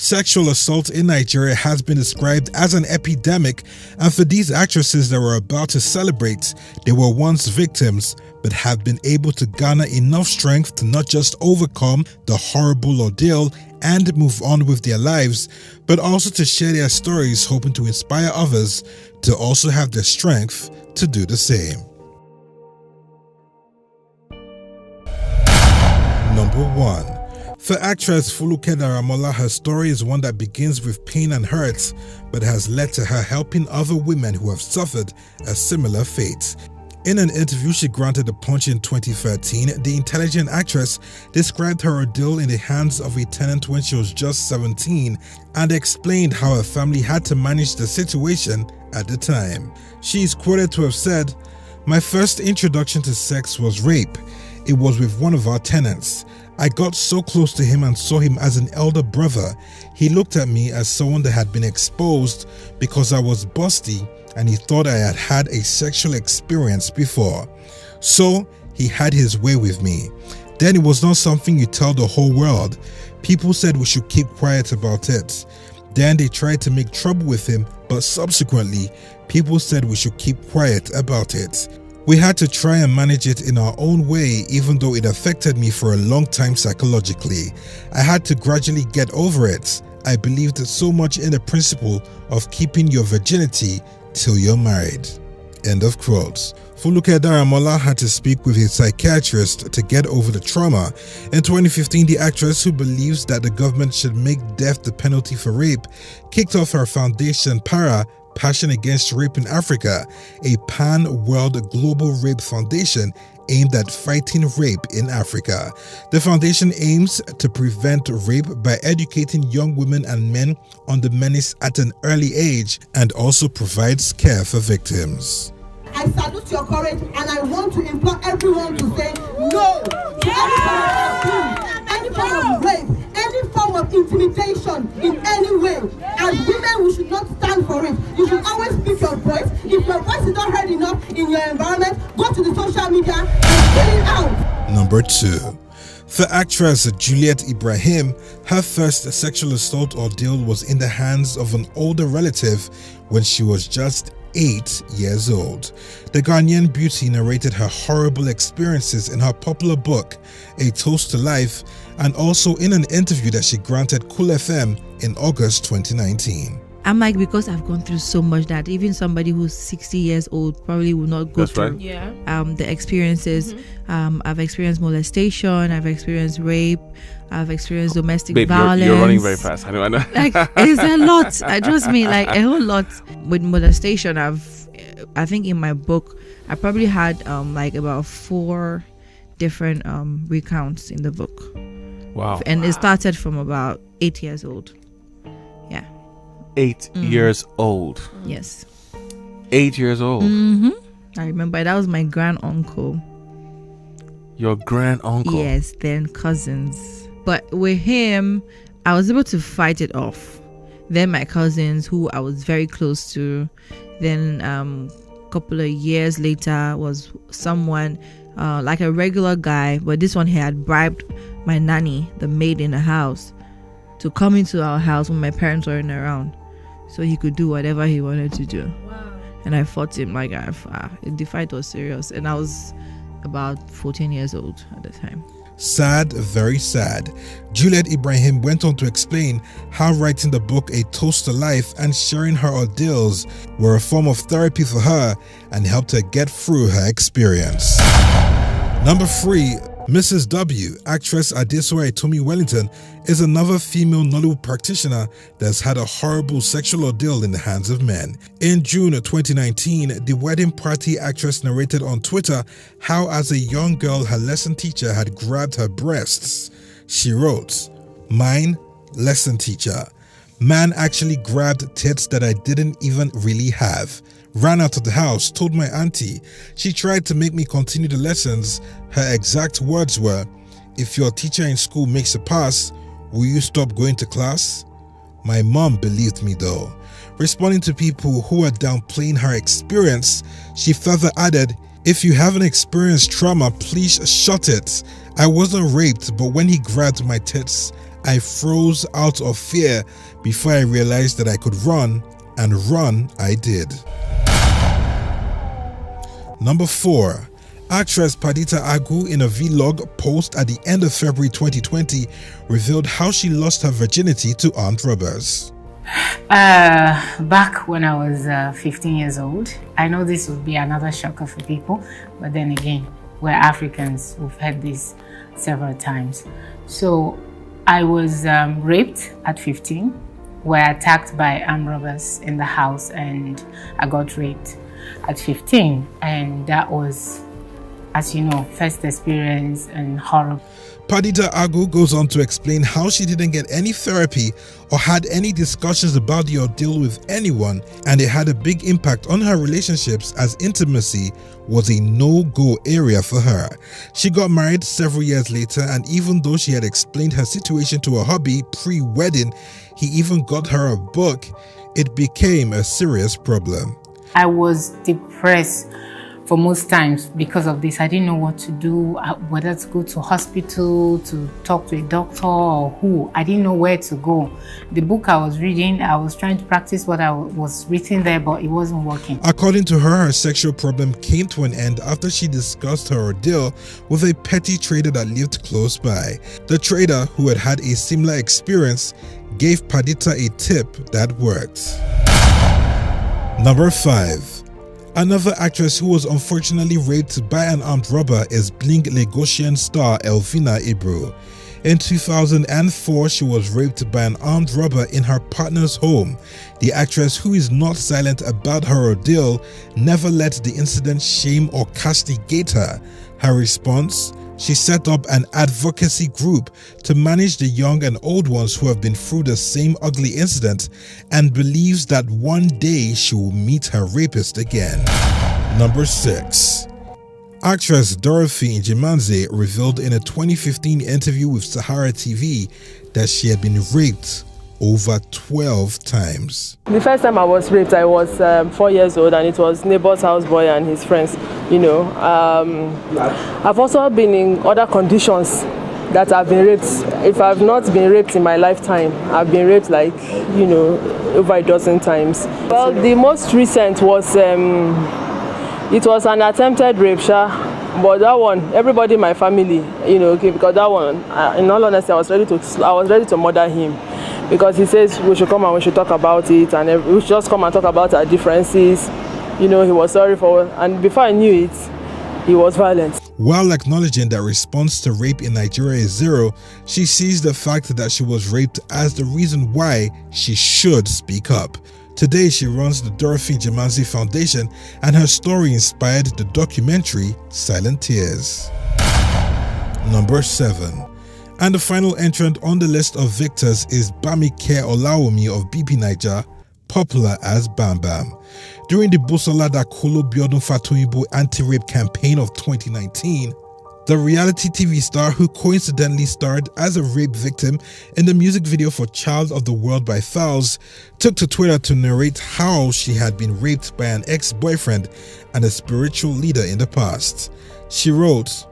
Sexual assault in Nigeria has been described as an epidemic, and for these actresses that were about to celebrate, they were once victims but have been able to garner enough strength to not just overcome the horrible ordeal and move on with their lives, but also to share their stories, hoping to inspire others to also have the strength to do the same. Number 1. For actress Foluke Daramola, her story is one that begins with pain and hurt, but has led to her helping other women who have suffered a similar fate. In an interview she granted a Punch in 2013, the intelligent actress described her ordeal in the hands of a tenant when she was just 17 and explained how her family had to manage the situation at the time. She is quoted to have said, "My first introduction to sex was rape. It was with one of our tenants. I got so close to him and saw him as an elder brother. He looked at me as someone that had been exposed because I was busty, and he thought I had had a sexual experience before. So he had his way with me. Then it was not something you tell the whole world. People said we should keep quiet about it. Then they tried to make trouble with him, but subsequently, people said we should keep quiet about it. We had to try and manage it in our own way, even though it affected me for a long time psychologically. I had to gradually get over it. I believed so much in the principle of keeping your virginity till you're married." End of quote. Foluke Daramola had to speak with a psychiatrist to get over the trauma. In 2015, the actress, who believes that the government should make death the penalty for rape, kicked off her foundation Passion Against Rape in Africa, a pan-world global rape foundation aimed at fighting rape in Africa. The foundation aims to prevent rape by educating young women and men on the menace at an early age and also provides care for victims. I salute your courage, and I want to implore everyone to say no to any form of rape, any form of intimidation in any way. As women, we should not stand for it. You should always speak your voice. If your voice is not heard enough in your environment, go to the social media and get it out. Number 2. For actress Juliet Ibrahim, her first sexual assault ordeal was in the hands of an older relative when she was just 8 years old. The Ghanaian beauty narrated her horrible experiences in her popular book, A Toast to Life, and also in an interview that she granted Cool FM in August 2019. I'm like, because I've gone through so much that even somebody who's 60 years old probably will not go through the experiences. I've experienced molestation, I've experienced rape, I've experienced domestic violence. You're running very fast. I know. Like, it's a lot. Trust me, like a whole lot. With molestation, I think in my book, I probably had like about 4 different recounts in the book. Wow. And it started from about 8 years old. 8 years old. Yes. 8 years old. I remember that was my grand uncle. Your grand uncle? Yes, then cousins. But with him, I was able to fight it off. Then my cousins, who I was very close to, then a couple of years later was someone like a regular guy, but this one he had bribed my nanny, the maid in the house, to come into our house when my parents weren't around, so he could do whatever he wanted to do. Wow. And I fought him like the fight was serious, and I was about 14 years old at the time. Sad, very sad. Juliet Ibrahim went on to explain how writing the book A Toast to Life and sharing her ordeals were a form of therapy for her and helped her get through her experience. Number 3. Mrs. W, actress Adesua Etomi Wellington, is another female Nollywood practitioner that's had a horrible sexual ordeal in the hands of men. In June 2019, the wedding party actress narrated on Twitter how as a young girl her lesson teacher had grabbed her breasts. She wrote, "Mine, lesson teacher. Man actually grabbed tits that I didn't even really have. Ran out of the house, told my auntie. She tried to make me continue the lessons. Her exact words were, 'If your teacher in school makes a pass, will you stop going to class?' My mom believed me though." Responding to people who were downplaying her experience, she further added, If you haven't experienced trauma, please shut it. I wasn't raped, but when he grabbed my tits, I froze out of fear before I realized that I could run, and run I did. Number 4. Actress PADITA Agu, in a vlog post at the end of February 2020, revealed how she lost her virginity to armed robbers. Back when I was 15 years old, I know this would be another shocker for people, but then again, we're Africans, we've heard this several times. So I was raped at 15, were attacked by armed robbers in the house, and I got raped at 15, and that was, as you know, first experience and horror. PADITA Agu goes on to explain how she didn't get any therapy or had any discussions about the ordeal with anyone, and it had a big impact on her relationships as intimacy was a no-go area for her. She got married several years later, and even though she had explained her situation to her hubby pre-wedding, he even got her a book, it became a serious problem. I was depressed for most times because of this. I didn't know what to do, whether to go to hospital, to talk to a doctor, or who. I didn't know where to go. The book I was reading, I was trying to practice what I was written there, but it wasn't working. According to her, her sexual problem came to an end after she discussed her ordeal with a petty trader that lived close by. The trader, who had had a similar experience, gave PADITA a tip that worked. Number 5. Another actress who was unfortunately raped by an armed robber is Bling Lagosian star ELvina Ibro. In 2004, she was raped by an armed robber in her partner's home. The actress, who is not silent about her ordeal, never let the incident shame or castigate her. Her response? She set up an advocacy group to manage the young and old ones who have been through the same ugly incident, and believes that one day she will meet her rapist again. Number 6. Actress Dorothy Njemanze revealed in a 2015 interview with Sahara TV that she had been raped over 12 times. The first time I was raped, I was 4 years old, and it was neighbor's houseboy and his friends. You know, I've also been in other conditions that I've been raped. If I've not been raped in my lifetime, I've been raped like, you know, over a dozen times. Well, the most recent was, it was an attempted rape, but that one, everybody in my family, you know, okay, because that one, in all honesty, I was ready to murder him. Because he says we should come and we should talk about it, and we should just come and talk about our differences. You know, he was sorry for, and before I knew it, he was violent. While acknowledging that response to rape in Nigeria is zero, she sees the fact that she was raped as the reason why she should speak up. Today, she runs the Dorothy Njemanze Foundation, and her story inspired the documentary Silent Tears. Number 7. And the final entrant on the list of victors is Bamike Olaomi of BP Naija, popular as Bambam. During the Busola Dakolo Biodun Fatoyinbo anti-rape campaign of 2019, the reality TV star, who coincidentally starred as a rape victim in the music video for Child of the World by Fowls, took to Twitter to narrate how she had been raped by an ex-boyfriend and a spiritual leader in the past. She wrote,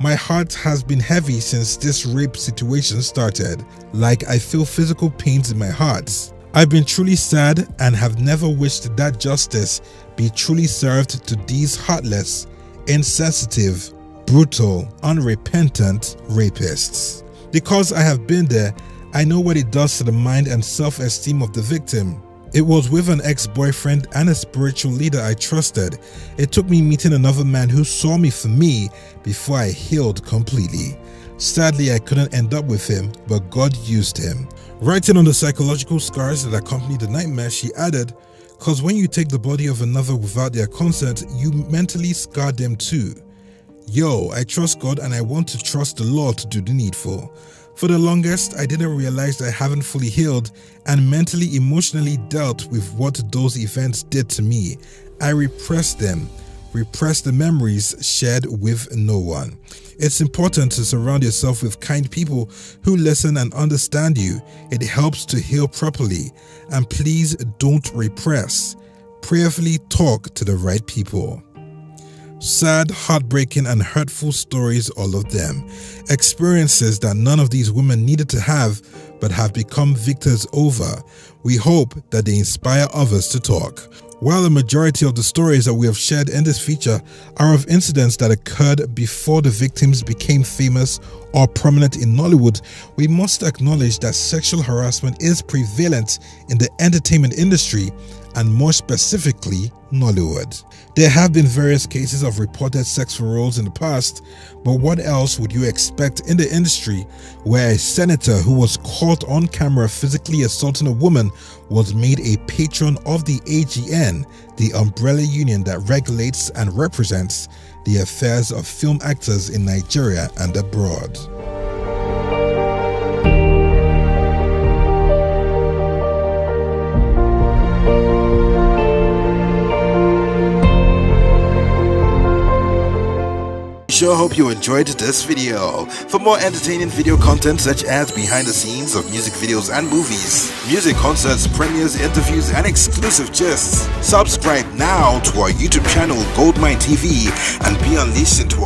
"My heart has been heavy since this rape situation started. Like, I feel physical pains in my heart. I've been truly sad and have never wished that justice be truly served to these heartless, insensitive, brutal, unrepentant rapists. Because I have been there, I know what it does to the mind and self-esteem of the victim. It was with an ex-boyfriend and a spiritual leader I trusted. It took me meeting another man who saw me for me before I healed completely. Sadly, I couldn't end up with him, but God used him." Writing on the psychological scars that accompanied the nightmare, she added, "Cause when you take the body of another without their consent, you mentally scar them too. Yo, I trust God and I want to trust the Lord to do the needful. For the longest, I didn't realize I haven't fully healed and mentally, emotionally dealt with what those events did to me. I repressed them, repressed the memories shared with no one. It's important to surround yourself with kind people who listen and understand you. It helps to heal properly. And please don't repress. Prayerfully talk to the right people." Sad, heartbreaking, and hurtful stories, all of them. Experiences that none of these women needed to have, but have become victors over. We hope that they inspire others to talk. While the majority of the stories that we have shared in this feature are of incidents that occurred before the victims became famous or prominent in Nollywood, we must acknowledge that sexual harassment is prevalent in the entertainment industry, and more specifically, Nollywood. There have been various cases of reported sexual roles in the past, but what else would you expect in the industry where a senator who was caught on camera physically assaulting a woman was made a patron of the AGN, the umbrella union that regulates and represents the affairs of film actors in Nigeria and abroad. Sure hope you enjoyed this video. For more entertaining video content such as behind the scenes of music videos and movies, music concerts, premieres, interviews, and exclusive gists, subscribe now to our YouTube channel Goldmynetv and be unleashed into